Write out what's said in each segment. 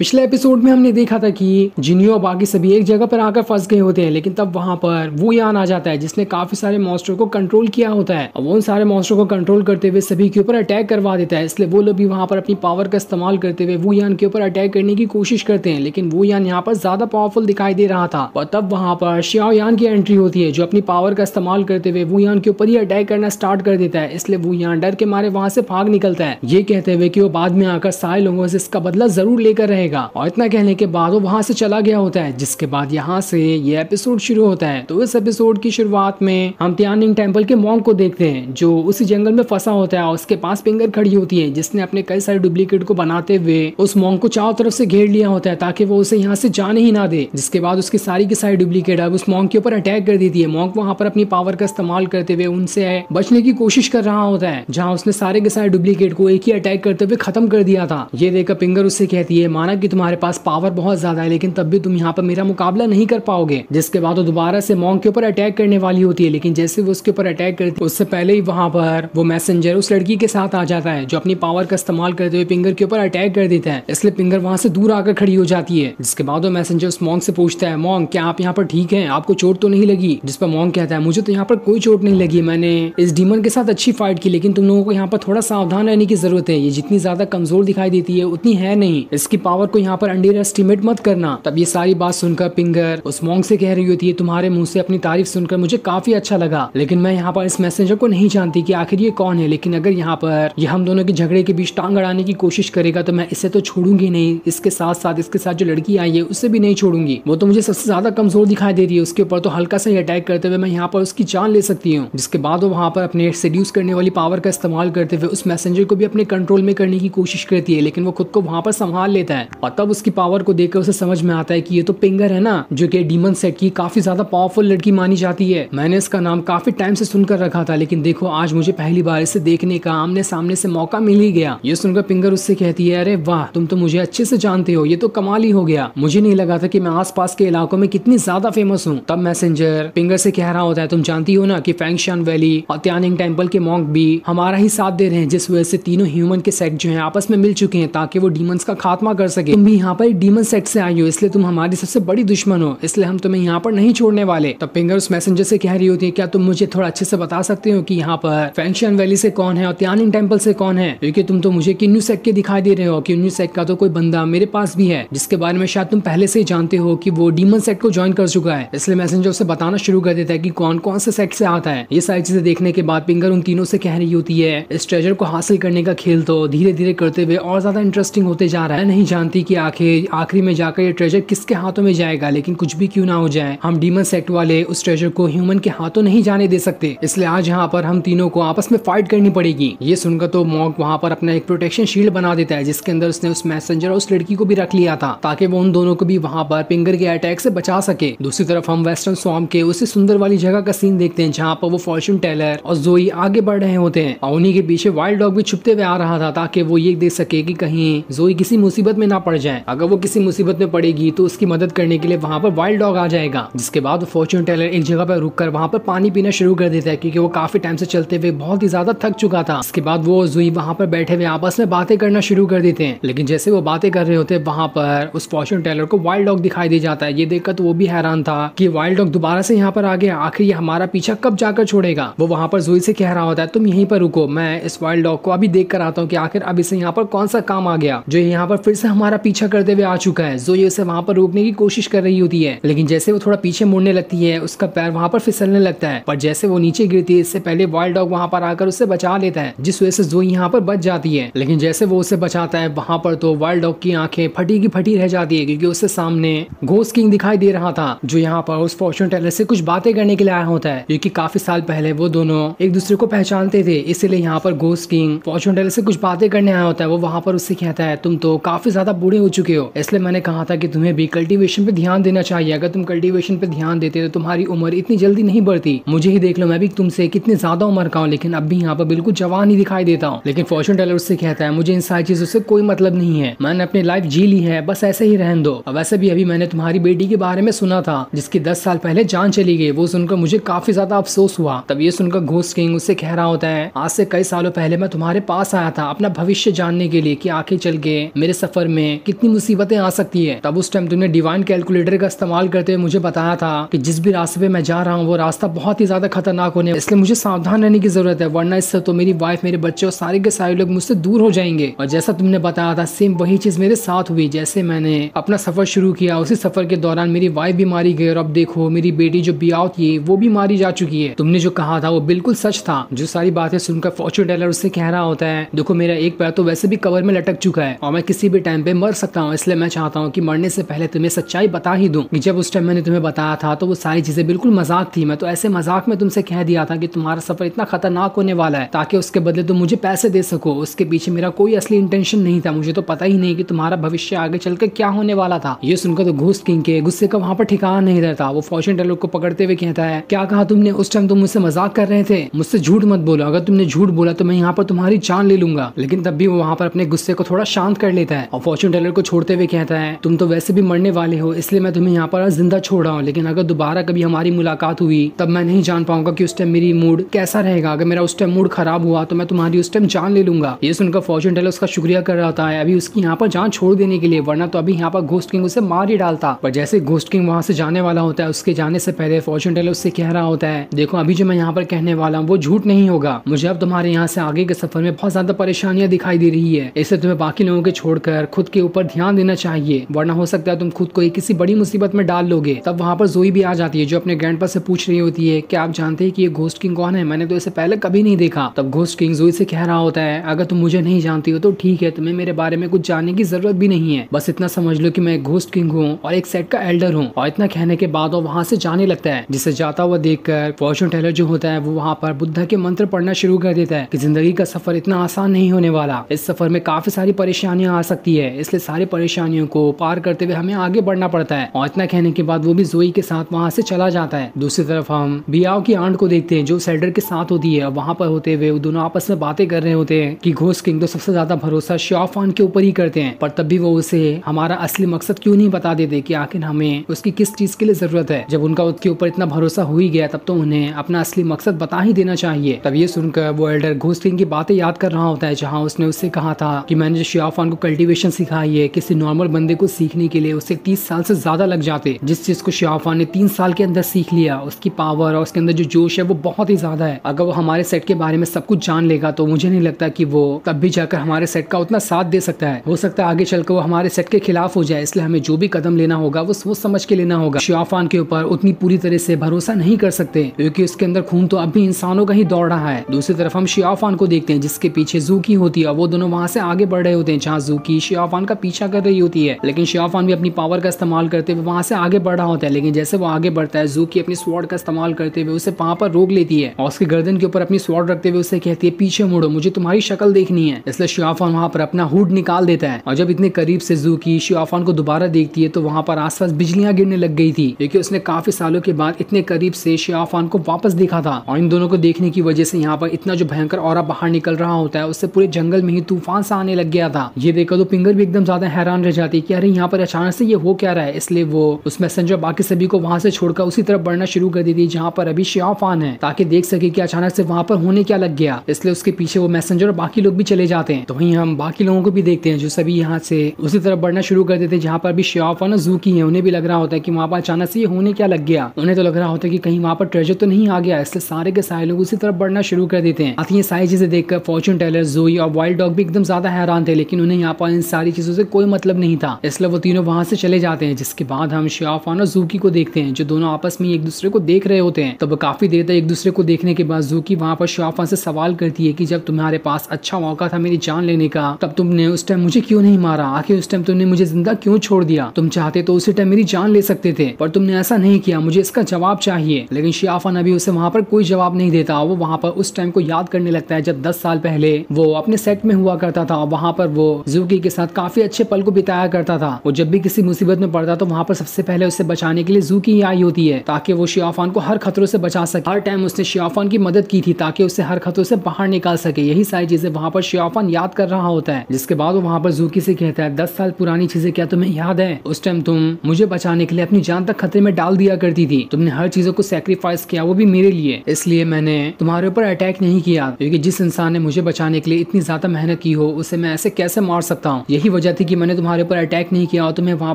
पिछले एपिसोड में हमने देखा था कि जिनियो और बाकी सभी एक जगह पर आकर फंस गए होते हैं, लेकिन तब वहां पर वो यान आ जाता है जिसने काफी सारे मॉन्स्टर को कंट्रोल किया होता है और वो उन सारे मॉन्स्टर को कंट्रोल करते हुए सभी के ऊपर अटैक करवा देता है। इसलिए वो लोग भी वहां पर अपनी पावर का इस्तेमाल करते हुए वो यान के ऊपर अटैक करने की कोशिश करते हैं, लेकिन वो यान यहाँ पर ज्यादा पावरफुल दिखाई दे रहा था। और तब वहां पर शियाओ यान की एंट्री होती है जो अपनी पावर का इस्तेमाल करते हुए वो यान के ऊपर ही अटैक करना स्टार्ट कर देता है। इसलिए वो यान डर के मारे वहां से भाग निकलता है, ये कहते हुए कि वो बाद में आकर सारे लोगों से इसका बदला जरूर लेकर रहेगा। और इतना कहने के बाद वो वहां से चला गया होता है, जिसके बाद यहाँ से ये एपिसोड शुरू होता है। तो इस एपिसोड की शुरुआत में हम त्यानिंग टेम्पल के मॉन्क को देखते हैं जो उसी जंगल में फंसा होता है और उसके पास पिंगर खड़ी होती है जिसने अपने कई सारे डुप्लीकेट को बनाते हुए उस मॉन्क को चारों तरफ से घेर लिया होता है ताकि वो उसे यहाँ से जाने ही ना दे। जिसके बाद उसकी सारी की सारी डुप्लीकेट अब उस मॉन्क के ऊपर अटैक कर देती है। मॉन्क वहां पर अपनी पावर का इस्तेमाल करते हुए उनसे बचने की कोशिश कर रहा होता है, जहाँ उसने सारे के सारे डुप्लीकेट को एक ही अटैक करते हुए खत्म कर दिया था। ये देखकर पिंगर उससे कहती है, माना कि तुम्हारे पास पावर बहुत ज्यादा है लेकिन तब भी तुम यहाँ पर मेरा मुकाबला नहीं कर पाओगे। जिसके बाद वो दोबारा से मॉन्क के ऊपर अटैक करने वाली होती है, लेकिन जैसे वो उसके ऊपर अटैक करती है उससे पहले ही वहां पर वो मैसेंजर उस लड़की के साथ आ जाता है जो अपनी पावर का इस्तेमाल करते हुए पिंगर के ऊपर अटैक कर देता है। इसलिए पिंगर वहां से दूर आकर खड़ी हो जाती है। जिसके बाद वो मैसेंजर उस मॉन्क से पूछता है, मॉन्क क्या आप यहाँ पर ठीक है, आपको चोट तो नहीं लगी? जिस पर मॉन्क कहता है, मुझे तो यहाँ पर कोई चोट नहीं लगी, मैंने इस डीमन के साथ अच्छी फाइट की, लेकिन तुम लोगों को यहाँ पर थोड़ा सावधान रहने की जरूरत है। ये जितनी ज्यादा कमजोर दिखाई देती है उतनी है नहीं, इसकी पावर को यहाँ पर अंडर एस्टिमेट मत करना। तब ये सारी बात सुनकर पिंगर उस मॉन्क से कह रही होती है, तुम्हारे मुंह से अपनी तारीफ सुनकर मुझे काफी अच्छा लगा, लेकिन मैं यहाँ पर इस मैसेंजर को नहीं जानती कि आखिर ये कौन है। लेकिन अगर यहाँ पर ये हम दोनों के झगड़े के बीच टांग अड़ाने की कोशिश करेगा तो मैं इसे तो छोड़ूंगी नहीं, इसके साथ साथ इसके साथ जो लड़की आई है उससे भी नहीं छोड़ूंगी। वो तो मुझे सबसे ज्यादा कमजोर दिखाई दे रही है, उसके ऊपर तो हल्का सा ही अटैक करते हुए मैं यहाँ पर उसकी जान ले सकती हूँ। जिसके बाद वो वहाँ पर अपने सेड्यूस करने वाली पावर का इस्तेमाल करते हुए उस मैसेंजर को भी अपने कंट्रोल में करने की कोशिश करती है, लेकिन वो खुद को वहाँ पर संभाल लेता है। और तब उसकी पावर को देखकर उसे समझ में आता है कि ये तो पिंगर है ना, जो कि डीमन सेट की काफी ज्यादा पावरफुल लड़की मानी जाती है। मैंने इसका नाम काफी टाइम से सुनकर रखा था, लेकिन देखो आज मुझे पहली बार इसे देखने का आमने सामने से मौका मिल ही गया। ये सुनकर पिंगर उससे कहती है, अरे वाह, तुम तो मुझे अच्छे से जानते हो, ये तो कमाल ही हो गया, मुझे नहीं लगा था कि मैं आसपास के इलाकों में कितनी ज्यादा फेमस हूँ। तब मैसेंजर पिंगर से कह रहा होता है, तुम जानती हो ना कि फैंगशान वैली और त्यानिंग टेम्पल के मॉन्क भी हमारा ही साथ दे रहे हैं, जिस वजह से तीनों ह्यूमन के सेक्ट जो है आपस में मिल चुके हैं ताकि वो डीमंस का खात्मा कर सके। तुम भी यहाँ पर डीमन सेक्ट से आई हो, इसलिए तुम हमारी सबसे बड़ी दुश्मन हो, इसलिए हम तुम्हें यहाँ पर नहीं छोड़ने वाले। तब पिंगर उस मैसेंजर से कह रही होती है, क्या तुम मुझे थोड़ा अच्छे से बता सकते हो कि यहाँ पर फैंगशान वैली से कौन है और त्यानिंग टेम्पल से कौन है, क्योंकि तुम तो मुझे किन्नू सेक्ट के दिखाई दे रहे हो। किन्नू सेक्ट का तो कोई बंदा मेरे पास भी है जिसके बारे में शायद तुम पहले से ही जानते हो कि वो डीमन सेक्ट को ज्वाइन कर चुका है। इसलिए मैसेंजर उसे बताना शुरू कर देता है कि कौन कौन से सेक्ट से आता है। ये सारी चीजें देखने के बाद पिंगर उन तीनों से कह रही होती है, इस ट्रेजर को हासिल करने का खेल तो धीरे धीरे करते हुए और ज्यादा इंटरेस्टिंग होते जा रहा है। नहीं जानती कि आखिरी में जाकर ये ट्रेजर किसके हाथों में जाएगा, लेकिन कुछ भी क्यों ना हो जाए हम डीमन सेक्ट वाले उस ट्रेजर को ह्यूमन के हाथों नहीं जाने दे सकते। इसलिए आज यहाँ पर हम तीनों को आपस में फाइट करनी पड़ेगी। ये सुनकर तो मॉन्क वहाँ पर अपना एक प्रोटेक्शन शील्ड बना देता है जिसके अंदर उसने उस मैसेंजर और उस लड़की को भी रख लिया था ताकि वो उन दोनों को भी वहाँ पर पिंगर के अटैक से बचा सके। दूसरी तरफ हम वेस्टर्न स्वॉम्प के उसी सुंदर वाली जगह का सीन देखते हैं जहाँ पर वो फॉर्च्यून टेलर और जोई आगे बढ़ रहे होते हैं और उन्हीं के पीछे वाइल्ड डॉग भी छुपते हुए आ रहा था ताकि वो ये देख सके कि कहीं जोई किसी मुसीबत में ना पड़ जाए। अगर वो किसी मुसीबत में पड़ेगी तो उसकी मदद करने के लिए वहाँ पर वाइल्ड डॉग आ जाएगा। जिसके बाद फॉर्च्यून टेलर एक जगह पर रुककर वहाँ पर पानी पीना शुरू कर देता है क्योंकि वो काफी टाइम से चलते हुए बहुत ही ज्यादा थक चुका था। इसके बाद वो जोई वहाँ पर बैठे हुए आपस में बातें करना शुरू कर देते हैं, लेकिन जैसे वो बातें कर रहे होते हैं वहाँ पर उस फॉर्च्यून टेलर को वाइल्ड डॉग दिखाई दे जाता है। ये देखकर तो वो भी हैरान था कि वाइल्ड डॉग दोबारा से यहाँ पर आ गया, आखिर ये हमारा पीछा कब जाकर छोड़ेगा। वो वहाँ पर जोई से कह रहा होता है, तुम यहीं पर रुको, मैं इस वाइल्ड डॉग को अभी देख कर आता हूँ कि आखिर अब इसे यहाँ पर कौन सा काम आ गया जो यहाँ पर फिर से हमारा पीछा करते हुए आ चुका है। जोई उसे वहाँ पर रोकने की कोशिश कर रही होती है, लेकिन जैसे वो थोड़ा पीछे मुड़ने लगती है उसका पैर वहाँ पर फिसलने लगता है, पर जैसे वो नीचे गिरती है इससे पहले वाइल्ड डॉग वहाँ पर आकर उसे बचा लेता है, जिस वजह से जोई यहाँ पर बच जाती है। लेकिन जैसे वो उसे बचाता है वहाँ पर तो वाइल्ड डॉग की आंखें फटी की फटी रह जाती है क्योंकि उससे सामने घोस्ट किंग दिखाई दे रहा था जो यहाँ पर उस फॉर्च्यून टेलर से कुछ बातें करने के लिए आया होता है, क्योंकि काफी साल पहले वो दोनों एक दूसरे को पहचानते थे। इसीलिए यहाँ पर घोस्ट किंग फॉर्च्यून टेलर से कुछ बातें करने आया होता है। वो वहाँ पर उससे कहता है, तुम तो काफी ज्यादा बूढ़े हो चुके हो, इसलिए मैंने कहा था कि तुम्हें भी कल्टीवेशन पे ध्यान देना चाहिए। अगर तुम कल्टीवेशन पे ध्यान देते तो तुम्हारी उम्र इतनी जल्दी नहीं बढ़ती। मुझे ही देख लो, मैं भी तुमसे कितनी ज्यादा उम्र का हूँ लेकिन अब भी यहाँ पर बिल्कुल जवान ही दिखाई देता हूँ। लेकिन फॉर्च्यून टेलर उससे कहता है, मुझे इन सारी चीजों से कोई मतलब नहीं है, मैंने अपनी लाइफ जी ली है, बस ऐसे ही रहने दो। वैसे भी अभी मैंने तुम्हारी बेटी के बारे में सुना था जिसकी 10 साल पहले जान चली गई, वो सुनकर मुझे काफी ज्यादा अफसोस हुआ। तब ये सुनकर घोस्ट किंग उससे कह रहा होता है, आज से कई सालों पहले मैं तुम्हारे पास आया था अपना भविष्य जानने के लिए कि आगे चल के मेरे सफर में हमें कितनी मुसीबतें आ सकती है। तब उस टाइम तुमने डिवाइन कैलकुलेटर का इस्तेमाल करते हुए मुझे बताया था कि जिस भी रास्ते पे मैं जा रहा हूँ वो रास्ता बहुत ही ज्यादा खतरनाक होने, इसलिए मुझे सावधान रहने की जरूरत है, वरना इससे तो मेरी वाइफ, मेरे बच्चे और सारे के सारे लोग मुझसे दूर हो जाएंगे। और जैसा तुमने बताया था सेम वही चीज मेरे साथ हुई। जैसे मैंने अपना सफर शुरू किया, उसी सफर के दौरान मेरी वाइफ भी मारी गई और अब देखो मेरी बेटी जो बियाव थी वो भी मारी जा चुकी है। तुमने जो कहा था वो बिल्कुल सच था। जो सारी बातें सुनकर फॉर्चून टेलर उससे कह रहा होता है, देखो मेरा एक पैर तो वैसे भी कवर में लटक चुका है और मैं किसी भी टाइम पे मर सकता हूँ, इसलिए मैं चाहता हूँ कि मरने से पहले तुम्हें सच्चाई बता ही दूं कि जब उस टाइम मैंने तुम्हें बताया था तो वो सारी चीजें बिल्कुल मजाक थी। मैं तो ऐसे मजाक में तुमसे कह दिया था कि तुम्हारा सफर इतना खतरनाक होने वाला है ताकि उसके बदले तुम मुझे पैसे दे सको। उसके पीछे मेरा कोई असली इंटेंशन नहीं था। मुझे तो पता ही नहीं कि तुम्हारा भविष्य आगे चलकर क्या होने वाला था। ये सुनकर तो घोस्ट किंग के गुस्से का वहाँ पर ठिकाना नहीं रहता। वो फॉर्चून टेलर को पकड़ते हुए कहता है, क्या कहा तुमने? उस टाइम तुम मुझसे मजाक कर रहे थे, मुझसे झूठ मत बोलो। अगर तुमने झूठ बोला तो मैं यहाँ पर तुम्हारी जान ले लूंगा। लेकिन तब भी वो वहाँ पर अपने गुस्से को थोड़ा शांत कर लेता है और फॉर्चून टेलर को छोड़ते हुए कहता है, तुम तो वैसे भी मरने वाले हो, इसलिए मैं तुम्हें यहाँ पर जिंदा छोड़ रहा हूँ। लेकिन अगर दोबारा कभी हमारी मुलाकात हुई तब मैं नहीं जान पाऊंगा कि उस टाइम मेरी मूड कैसा रहेगा। अगर मेरा उस टाइम मूड खराब हुआ तो मैं तुम्हारी उस टाइम जान ले लूंगा। ये सुनकर फॉर्चून टेलर उसका शुक्रिया कर रहा होता है अभी उसकी यहाँ पर जान छोड़ देने के लिए, वरना तो अभी यहाँ पर घोस्ट किंग उसे मार ही डालता। पर जैसे घोस्ट किंग वहां से जाने वाला होता है उसके जाने से पहले फॉर्चून टेलर उससे कह रहा होता है, देखो अभी जो मैं यहाँ पर कहने वाला हूँ वो झूठ नहीं होगा। मुझे अब तुम्हारे यहाँ से आगे के सफर में बहुत ज्यादा परेशानियां दिखाई दे रही है, इससे तुम्हें बाकी लोगों के छोड़कर खुद के ऊपर ध्यान देना चाहिए, वरना हो सकता है तुम खुद को किसी बड़ी मुसीबत में डाल लोगे। तब वहाँ पर जोई भी आ जाती है जो अपने ग्रैंडपा से पूछ रही होती है, क्या आप जानते हैं कि ये घोस्ट किंग कौन है? मैंने तो इसे पहले कभी नहीं देखा। तब घोस्ट किंग जोई से कह रहा होता है, अगर तुम मुझे नहीं जानती हो तो ठीक है, तुम्हें मेरे बारे में कुछ जानने की जरूरत भी नहीं है, बस इतना समझ लो कि मैं एक घोस्ट किंग हूँ और एक सेट का एल्डर हूँ। और इतना कहने के बाद वो वहाँ से जाने लगता है। जिसे जाता हुआ देखकर फॉर्चून टेलर जो होता है वो वहाँ पर बुद्धा के मंत्र पढ़ना शुरू कर देता है कि जिंदगी का सफर इतना आसान नहीं होने वाला, इस सफर में काफी सारी परेशानियां आ सकती है, इसलिए सारी परेशानियों को पार करते हुए हमें आगे बढ़ना पड़ता है। और इतना कहने के बाद वो भी जोई के साथ वहाँ से चला जाता है। दूसरी तरफ हम बियाओ की आंट को देखते हैं जो सेल्डर के साथ होती है। वहाँ पर होते हुए वो दोनों आपस में बातें कर रहे होते हैं कि घोस्ट किंग तो सबसे ज्यादा भरोसा शियाओफान के ऊपर ही करते हैं, पर तब भी वो उसे हमारा असली मकसद क्यों नहीं बता देते कि आखिर हमें उसकी किस चीज के लिए जरूरत है। जब उनका उसके ऊपर इतना भरोसा हो ही गया तब तो उन्हें अपना असली मकसद बता ही देना चाहिए। तब ये सुनकर वो एल्डर घोस्ट किंग की बातें याद कर रहा होता है जहाँ उसने उससे कहा था कि मैंने जो शियाओफान को कल्टीवेशन सिखाई है, किसी नॉर्मल बंदे को सीखने के लिए उसे 30 साल से ज्यादा लग जाते। जिस चीज को शियाओफान ने 3 साल के अंदर सीख लिया, उसकी पावर और उसके अंदर जो जोश है वो बहुत ही ज्यादा है। अगर वो हमारे सेट के बारे में सब कुछ जान लेगा तो मुझे नहीं लगता कि वो तब भी जाकर हमारे सेट का उतना साथ दे सकता है। हो सकता है आगे चलकर वो हमारे सेट के खिलाफ हो जाए, इसलिए हमें जो भी कदम लेना होगा वो सोच समझ के लेना होगा। शियाओफान के ऊपर उतनी पूरी तरह से भरोसा नहीं कर सकते क्योंकि उसके अंदर खून तो अब भी इंसानों का ही दौड़ रहा है। दूसरी तरफ हम शियाओफान को देखते हैं जिसके पीछे जूकी होती है। वो दोनों वहाँ से आगे बढ़ रहे होते हैं जहाँ जूकी शियाओफान का पीछा कर रही होती है, लेकिन शियाओफान भी अपनी पावर का इस्तेमाल करते हुए वहाँ से आगे बढ़ रहा होता है। लेकिन जैसे वो आगे बढ़ता है जूकी अपनी स्वॉर्ड का इस्तेमाल करते हुए उसे वहाँ पर रोक लेती है और उसके गर्दन के ऊपर अपनी स्वॉर्ड रखते हुए उसे कहती है, पीछे मुड़ो, मुझे तुम्हारी शक्ल देखनी है। इसलिए शियाओफान वहाँ पर अपना हुड निकाल देता है और जब इतने करीब से जूकी शियाओफान को दोबारा देखती है तो वहाँ पर आसपास बिजलियां गिरने लग गई थी क्योंकि उसने काफी सालों के बाद इतने करीब से शियाओफान को वापस देखा था। और इन दोनों को देखने की वजह से यहाँ पर इतना जो भयंकर ऑरा बाहर निकल रहा होता है उससे पूरे जंगल में ही तूफान सा आने लग गया था। ये देखकर तो पिंगर भी एकदम ज्यादा हैरान रह जाती कि अरे यहाँ पर अचानक से ये हो क्या रहा है। इसलिए वो उस मैसेंजर बाकी सभी को वहां से छोड़कर उसी तरफ बढ़ना शुरू कर दी थी जहाँ पर अभी शियाओफान है, ताकि देख सके कि अचानक से वहां पर होने क्या लग गया। इसलिए उसके पीछे वो मैसेंजर और बाकी लोग भी चले जाते हैं। तो वहीं हम बाकी लोगों को भी देखते हैं जो सभी यहाँ से उसी तरफ बढ़ना शुरू कर देते हैं जहाँ पर भी शियाओफान और जूकी है। उन्हें भी लग रहा होता है कि वहाँ पर अचानक से ये होने क्या लग गया। उन्हें तो लग रहा होता है कि कहीं वहाँ पर ट्रेजर तो नहीं आ गया, इसलिए सारे के सारे लोग उसी तरफ बढ़ना शुरू कर देते हैं। आती ये सारी चीजें देखकर फॉर्चून टेलर, जोई और वाइल्ड डॉग भी एकदम ज्यादा हैरान थे, लेकिन उन्हें यहाँ पर इन सारी चीजों से कोई मतलब नहीं था, इसलिए वो तीनों वहां से चले जाते हैं। जिसके बाद हम शियाओफान और जूकी को देखते हैं जो दोनों आपस में एक दूसरे को देख रहे होते हैं। तब काफी देर तक एक दूसरे को देखने के बाद जूकी वहाँ पर शियाओफान से सवाल करती है कि जब तुम्हारे पास अच्छा मौका था मेरी जान लेने का तब तुमने उस टाइम मुझे क्यों नहीं मारा, आखिर उस टाइम तुमने मुझे जिंदा क्यों छोड़ दिया? तुम चाहते तो उसी टाइम मेरी जान ले सकते थे पर तुमने ऐसा नहीं किया, मुझे इसका जवाब चाहिए। लेकिन शियाओफान अभी उसे वहाँ पर कोई जवाब नहीं देता। वो वहाँ पर उस टाइम को याद करने लगता है जब 10 साल पहले वो अपने सेट में हुआ करता था। वहाँ पर वो जूकी के साथ काफी अच्छे पल को बिताया करता था। वो जब भी किसी मुसीबत में पड़ता तो वहाँ पर सबसे पहले उसे बचाने के लिए जूकी ही आई होती है ताकि वो शियाओफान को हर खतरों से बचा सके। हर टाइम उसने शियाओफान की मदद की थी ताकि उसे हर खतरों से बाहर निकाल सके। यही सारी चीजें वहाँ पर शियाओफान याद कर रहा होता है। जिसके बाद वो वहाँ पर जूकी से कहता है 10 साल पुरानी चीजें क्या तुम्हें याद है? उस टाइम तुम मुझे बचाने के लिए अपनी जान तक खतरे में डाल दिया करती थी। तुमने हर चीजों को सैक्रिफाइस किया, वो भी मेरे लिए। इसलिए मैंने तुम्हारे ऊपर अटैक नहीं किया क्योंकि जिस इंसान ने मुझे बचाने के लिए इतनी ज्यादा मेहनत की हो उसे मैं ऐसे कैसे मार सकता हूँ। यही वजह थी कि मैंने तुम्हारे ऊपर अटैक नहीं किया और तुम्हें वहां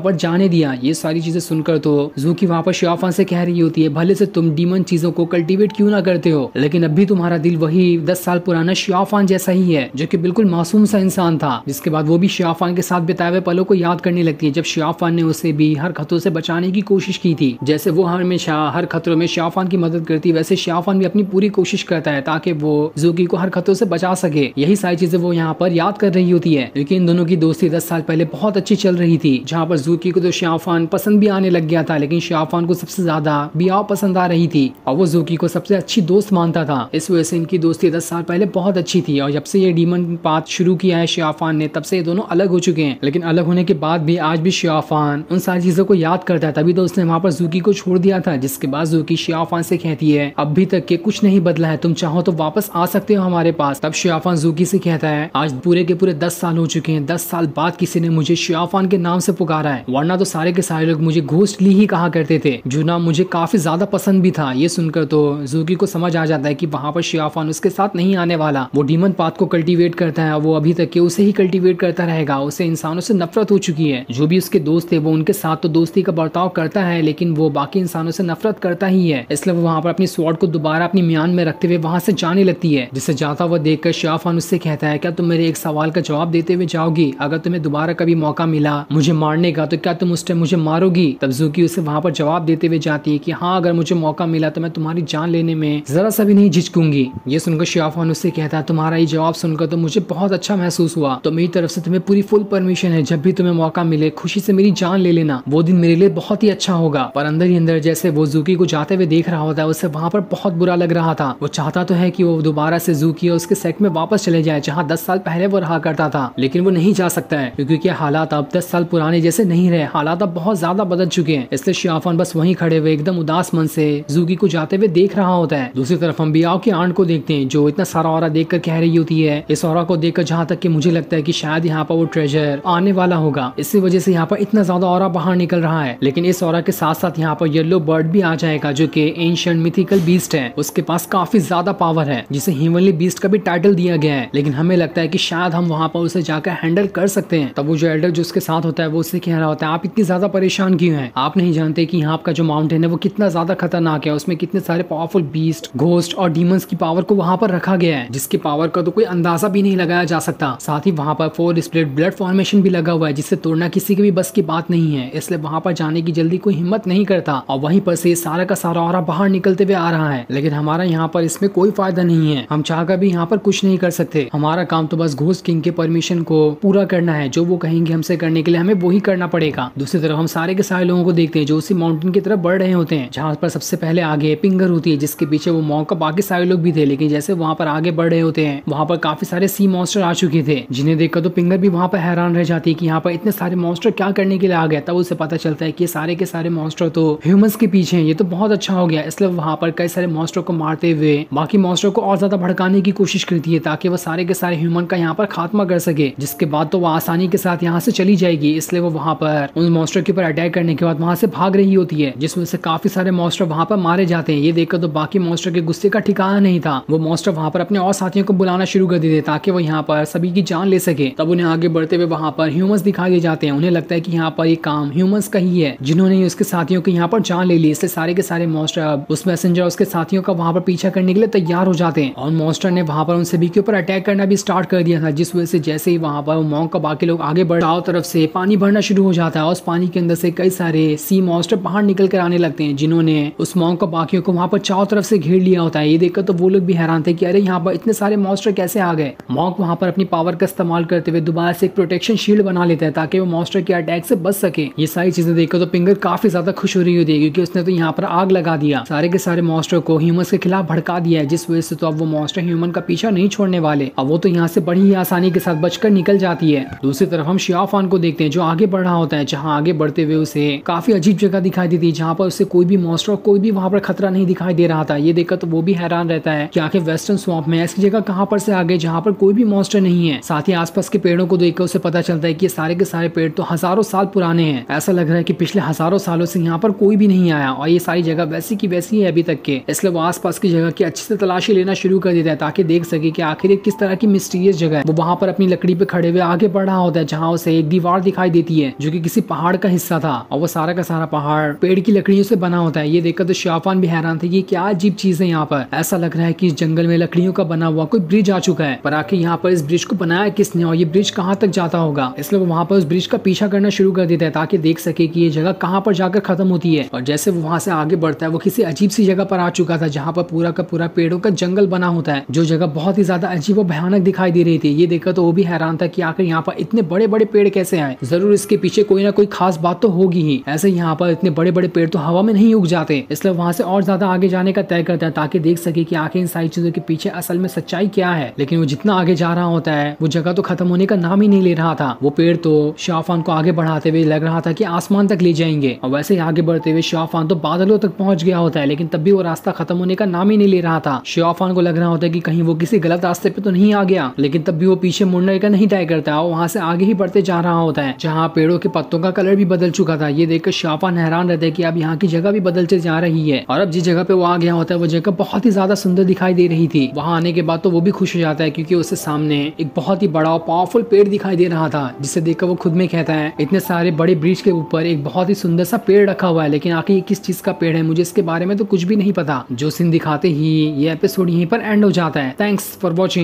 पर जाने दिया। ये सारी चीजें सुनकर तो ज़ूकी वहां पर शियाफान से कह रही होती है, भले से तुम डीमन चीजों को कल्टीवेट क्यों ना करते हो, लेकिन अब भी तुम्हारा दिल वही 10 साल पुराना शियाफान जैसा ही है, जो कि बिल्कुल मासूम सा इंसान था। जिसके बाद वो भी शियाफान के साथ बिताए हुए पलों को याद करने लगती है, जब शियाफान ने उसे भी हर खतरों से बचाने की कोशिश की थी। जैसे वो हमेशा हर खतरों में शियाफान की मदद करती, वैसे शियाफान भी अपनी पूरी कोशिश करता है ताकि वो ज़ूकी को हर खतरों से बचा सके। यही सारी चीजें वो यहाँ पर याद कर रही होती है, क्योंकि इन दोनों की दोस्ती 10 साल पहले बहुत अच्छी चल रही थी, जहाँ पर ज़ूकी को तो शियाफान पसंद भी आने लग गया था, लेकिन शियाफान को सबसे ज्यादा बियाव पसंद आ रही थी और वो ज़ूकी को सबसे अच्छी दोस्त मानता था। इस वजह से इनकी दोस्ती 10 साल पहले बहुत अच्छी थी और जब से ये डीमन पाथ शुरू किया है शियाफान ने, तब से ये दोनों अलग हो चुके हैं। लेकिन अलग होने के बाद भी आज भी शियाफान उन सारी चीजों को याद करता है, तभी तो उसने वहां पर ज़ूकी को छोड़ दिया था। जिसके बाद ज़ूकी शियाफान से कहती है, अभी तक के कुछ नहीं बदला है, तुम चाहो तो वापस आ सकते हो हमारे पास। तब शियाफान ज़ूकी से कहता है, आज पूरे के पूरे 10 साल हो चुके हैं, 10 साल बाद किसी ने मुझे शियाफान के नाम से पुकारा है, वरना तो सारे के सारे लोग मुझे घोस्टली ही कहा करते थे, जो नाम मुझे काफी ज्यादा पसंद भी था। ये सुनकर तो ज़ूकी को समझ आ जाता है कि वहां पर शियाफान उसके साथ नहीं आने वाला। वो डीमन पाथ को कल्टीवेट करता है, वो अभी तक के उसे ही कल्टीवेट करता रहेगा। उसे इंसानों से नफरत हो चुकी है। जो भी उसके दोस्त थे वो उनके साथ तो दोस्ती का बर्ताव करता है, लेकिन वो बाकी इंसानों से नफरत करता ही है। इसलिए वो वहां पर अपनी स्वॉर्ड को दोबारा अपनी म्यान में रखते हुए वहां से जाने लगती है। जिसे जाता हुआ देखकर शियाफान उससे कहता है, क्या तुम मेरे एक सवाल का जवाब देते हुए जाओगी? अगर तुम्हें दोबारा कभी मौका मिला मुझे मारने का, तो क्या तुम उस टाइम मुझे मारोगी? तब ज़ूकी उसे वहां पर जवाब देते हुए जाती है कि हाँ, अगर मुझे मौका मिला तो मैं तुम्हारी जान लेने में जरा सा भी नहीं झिझकूंगी। ये सुनकर शियाफान उससे कहता है, तुम्हारा ये जवाब सुनकर तो मुझे बहुत अच्छा महसूस हुआ, तो मेरी तरफ से तुम्हें पूरी फुल परमिशन है, जब भी तुम्हें मौका मिले खुशी से मेरी जान ले लेना, वो दिन मेरे लिए बहुत ही अच्छा होगा। पर अंदर ही अंदर जैसे वो ज़ूकी को जाते हुए देख रहा होता है, उसे वहां पर बहुत बुरा लग रहा था। वो चाहता तो है कि वो दोबारा से ज़ूकी और उसके सेट में वापस चले जाए, जहाँ 10 साल पहले वो रहा करता था, लेकिन वो नहीं जा सकता है, क्योंकि हालात अब 10 साल पुराने जैसे नहीं रहे, हालात अब बहुत ज्यादा बदल चुके हैं। इसलिए शियाफान बस वहीं खड़े हुए एकदम उदास मन से ज़ूकी को जाते हुए देख रहा होता है। दूसरी तरफ हम बियाव की आंट को देखते हैं, जो इतना सारा औरा देखकर कह रही होती है, इस औरा को देखकर जहाँ तक कि मुझे लगता है कि शायद यहाँ पर वो ट्रेजर आने वाला होगा, इसी वजह से यहाँ पर इतना ज्यादा औरा बाहर निकल रहा है। लेकिन इस औरा के साथ साथ यहाँ पर येलो बर्ड भी आ जाएगा, जो कि एंशिएंट मिथिकल बीस्ट है। उसके पास काफी ज्यादा पावर है, जिसे हेवनली बीस्ट का भी टाइटल दिया गया है। लेकिन हमें लगता है कि शायद हम वहाँ पर उसे जाकर हैंडल कर सकते हैं। तब वो जो एल्डर जो उसके साथ होता है वो उससे कह रहा होता है, आप इतनी ज्यादा परेशान क्यों हैं? आप नहीं जानते कि यहाँ का जो माउंटेन है वो कितना ज्यादा खतरनाक है, उसमें कितने सारे पावरफुल बीस्ट, घोस्ट और डीमंस की पावर को वहाँ पर रखा गया है, जिसकी पावर का तो कोई अंदाजा भी नहीं लगाया जा सकता। साथ ही वहाँ पर 4 स्प्लिट ब्लड फॉर्मेशन भी लगा हुआ है, जिसे तोड़ना किसी के भी बस की बात नहीं है। इसलिए वहाँ पर जाने की जल्दी कोई हिम्मत नहीं करता और वहीं पर से सारा का सारा औरा बाहर निकलते हुए आ रहा है। लेकिन हमारा यहाँ पर इसमें कोई फायदा नहीं है, हम चाहकर भी यहाँ पर कुछ नहीं कर सकते। हमारा काम तो बस घोस्ट किंग के परमिशन को पूरा करना है, जो वो कहेंगे हमसे करने के लिए हमें वो ही करना पड़ेगा। दूसरी तरफ हम सारे के सारे लोगों को देखते हैं जो उसी माउंटेन की तरफ बढ़ रहे होते हैं, जहाँ पर सबसे पहले आगे पिंगर होती है, जिसके पीछे वो मॉन्क का बाकी सारे लोग भी थे। लेकिन जैसे वहाँ पर आगे बढ़ रहे होते हैं, वहाँ पर काफी सारे सी मॉन्स्टर आ चुके थे, जिन्हें देखकर तो पिंगर भी वहाँ पर हैरान रह जाती है कि यहाँ पर इतने सारे मॉन्स्टर क्या करने के लिए आ गए। तब उसे पता चलता है कि सारे के सारे मॉन्स्टर तो ह्यूमंस के पीछे हैं, ये तो बहुत अच्छा हो गया। इसलिए वहाँ पर कई सारे मॉन्स्टर को मारते हुए बाकी मॉन्स्टर को और ज्यादा भड़काने की कोशिश करती है, ताकि वो सारे के सारे ह्यूमन का यहाँ पर खात्मा कर सके, जिसके बाद तो वो आसानी के साथ यहाँ से चली जाएगी। इसलिए वो वहाँ पर उन मॉन्स्टर के ऊपर अटैक करने के बाद वहाँ से भाग रही होती है, जिस वजह से काफी सारे मॉन्स्टर वहाँ पर मारे जाते हैं। ये देखकर तो बाकी मॉन्स्टर के गुस्से का ठिकाना नहीं था। वो मॉन्स्टर वहाँ पर अपने और साथियों को बुलाना शुरू कर देते ताकि वो यहाँ पर सभी की जान ले सके। तब उन्हें आगे बढ़ते हुए वहाँ पर ह्यूमंस दिखाई दे जाते हैं। उन्हें लगता है कि यहाँ पर ये काम ह्यूमंस का ही है, जिन्होंने उसके साथियों को यहाँ पर जान ले ली। इसलिए सारे के सारे मॉन्स्टर अब उस मैसेंजर उसके साथियों का वहाँ पर पीछा करने के लिए तैयार हो जाते हैं और मॉन्स्टर ने वहाँ पर उन सभी के ऊपर अटैक करना भी स्टार्ट कर दिया था, जिस वजह से जैसे ही वहाँ पर मॉन्क का बाकी लोग आगे बढ़, चारों तरफ से पानी भरना शुरू हो जाता है और उस पानी के अंदर से कई सारे सी मॉन्स्टर बाहर निकल कर आने लगते हैं, जिन्होंने उस मॉन्क का बाकियों को वहाँ पर चारों तरफ से घेर लिया होता है। ये देखकर तो वो लोग भी हैरान थे कि अरे यहाँ पर इतने सारे मॉन्स्टर कैसे आ गए। मॉन्क वहाँ पर अपनी पावर का इस्तेमाल करते हुए दोबारा से एक प्रोटेक्शन शील्ड बना लेता है ताकि वो मॉन्स्टर के अटैक से बच सके। ये सारी चीजें देखकर तो पिंगर काफी ज्यादा खुश हो रही होती है, क्योंकि उसने तो यहाँ पर आग लगा दिया, सारे के सारे मॉन्स्टर को ह्यूमंस के खिलाफ भड़का दिया है, जिस वजह से तो अब वो मॉन्स्टर ह्यूमन का पीछा नहीं छोड़ने वाले। अब वो तो यहाँ से बड़ी ही आसानी के साथ बचकर निकल जाती है। दूसरी तरफ हम शियाफान को देखते हैं जो आगे बढ़ रहा होता है, जहाँ आगे बढ़ते हुए उसे काफी अजीब जगह दिखाई देती है, जहाँ पर उसे कोई भी मॉन्स्टर कोई भी वहाँ पर खतरा नहीं दिखाई दे रहा था। ये देखकर तो वो भी हैरान रहता है कि आखिर वेस्टर्न स्वैम्प में ऐसी जगह कहाँ पर से आ गए जहाँ पर कोई भी मॉन्स्टर नहीं है। साथ ही आसपास के पेड़ों को देखकर उसे पता चलता है कि सारे के सारे पेड़ तो हजारों साल पुराने हैं। ऐसा लग रहा है कि पिछले हजारों सालों से यहाँ पर कोई भी नहीं आया और ये सारी जगह वैसी की वैसी है अभी तक के। इसलिए वो आसपास की जगह की अच्छे से तलाशी लेना शुरू कर देता है ताकि देख सके कि आखिर किस तरह की मिस्टीरियस जगह है। वो वहाँ पर अपनी लकड़ी पे खड़े हुए आगे बढ़ बढ़ रहा होता है, जहाँ उसे एक दीवार दिखाई देती है जो कि किसी पहाड़ का हिस्सा था और वो सारा का सारा पहाड़ पेड़ की लकड़ियों से बना होता है। ये देखकर तो शाहफान भी हैरान थे कि क्या अजीब चीज है यहाँ पर। ऐसा लग रहा है कि इस जंगल में लकड़ियों का बना हुआ कोई ब्रिज आ चुका है, पर आखिर यहाँ पर इस ब्रिज को बनाया किसने और ये ब्रिज कहाँ तक जाता होगा। इसलिए वो वहाँ पर उस ब्रिज का पीछा करना शुरू कर देता है ताकि देख सके कि ये जगह कहाँ पर जाकर खत्म होती है। और जैसे वो वहाँ से आगे बढ़ता है वो किसी अजीब सी जगह पर आ चुका था जहाँ पर पूरा का पूरा पेड़ों का जंगल बना होता है, जो जगह बहुत ही ज्यादा अजीब और भयानक दिखाई दे रही थी। ये देखकर तो वो भी हैरान था कि आखिर यहाँ पर इतने बड़े बड़े पेड़ कैसे आए, जरूर इसके पीछे कोई ना कोई खास बात तो होगी ही। ऐसे यहाँ पर इतने बड़े बड़े पेड़ तो हवा में नहीं उग जाते, इसलिए वहाँ से और ज्यादा आगे जाने का तय करता है ताकि देख सके कि आखिर इन सारी चीजों के पीछे असल में सच्चाई क्या है। लेकिन वो जितना आगे जा रहा होता है वो जगह तो खत्म होने का नाम ही नहीं ले रहा था। वो पेड़ तो शाहफान को आगे बढ़ाते हुए लग रहा था कि आसमान तक ले जाएंगे, और वैसे ही आगे बढ़ते हुए शाहफान तो बादलों तक पहुंच गया होता है, लेकिन तब भी वो रास्ता खत्म होने का नाम ही नहीं ले रहा था। शाहफान को लग रहा होता है कि कहीं वो किसी गलत रास्ते पे तो नहीं आ गया, लेकिन तब भी वो पीछे मुड़ने का नहीं तय करता और वहां से आगे ही बढ़ते जा रहा होता है, जहाँ पेड़ों के पत्तों का कलर भी बदल चुका था। ये देखकर शाहफान हैरान रहता है कि अब यहाँ की जगह भी बदलते जा रही है, और अब जिस जगह पे वो आ गया होता है वो जगह बहुत ही ज्यादा सुंदर दिखाई दे रही थी। वहां आने के बाद तो वो भी खुश हो जाता है क्योंकि उसके सामने एक बहुत ही बड़ा और पावरफुल पेड़ दिखाई दे रहा था, जिसे देखकर वो खुद में कहता है इतने सारे बड़े ब्रिज के ऊपर एक बहुत ही सुंदर सा पेड़ रखा हुआ है, लेकिन आखिर ये किस चीज का पेड़ है मुझे इसके बारे में तो कुछ भी नहीं पता। जो सीन दिखाते ही ये एपिसोड यहीं पर एंड हो जाता है। Thanks for watching.